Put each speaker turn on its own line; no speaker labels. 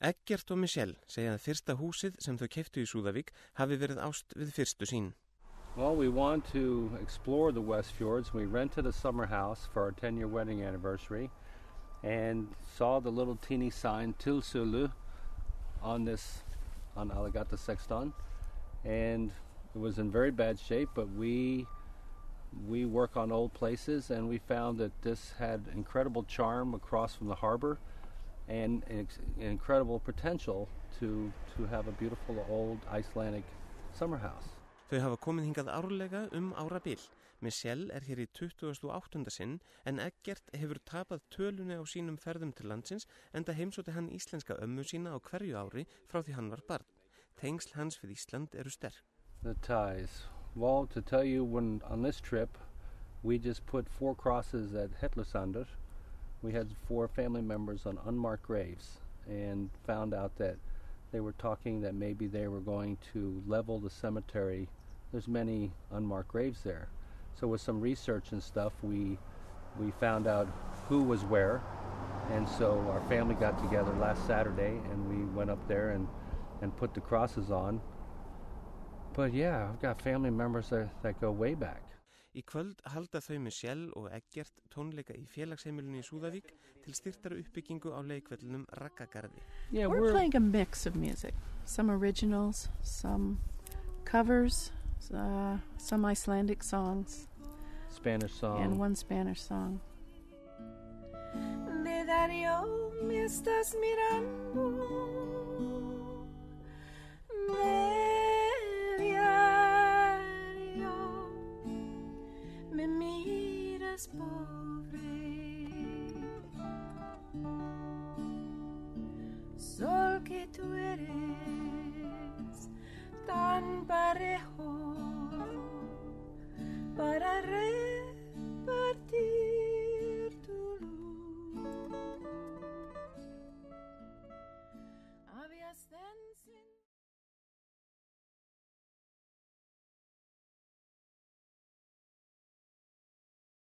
Eggert og Michelle segja að fyrsta húsið sem þau keyptu í Súðavík hafi verið ást við fyrstu sýn.
Well, we want to explore the West Fjords. We rented a summer house for our 10-year wedding anniversary and saw the little teeny sign Til Sölu on Alagata Sexton, and it was in very bad shape, but we work on old places, and we found that this had incredible charm across from the harbor and incredible potential to have a beautiful old Icelandic summer house.
Þau hafa komið hingað árlega árabil. Michelle hér í 28. sinn en Eggert hefur tapað tölunni á sínum ferðum til landsins enda heimsótti hann íslenska ömmu sína á hverju ári frá því hann var barn. Tengsl hans við Ísland eru sterk.
The ties. Well, to tell you, when on this trip we just put 4 crosses at Hetlusandur. We had 4 family members on unmarked graves and found out that they were talking that maybe they were going to level the cemetery. There's many unmarked graves there. So with some research and stuff, we found out who was where. And so our family got together last Saturday and we went up there and put the crosses on. But yeah, I've got family members that go way back.
Í kvöld halda þau Michelle og Eggert tónleika í félagsheimilinu í Súðavík til styrktari uppbyggingu á leikvellinum Raggagarði.
Yeah, we're playing a mix of music. Some originals, some covers, some Icelandic songs.
Spanish song.
And one Spanish song.
De Darío me estás mirando. Me miras pobre, sol que tú eres tan parejo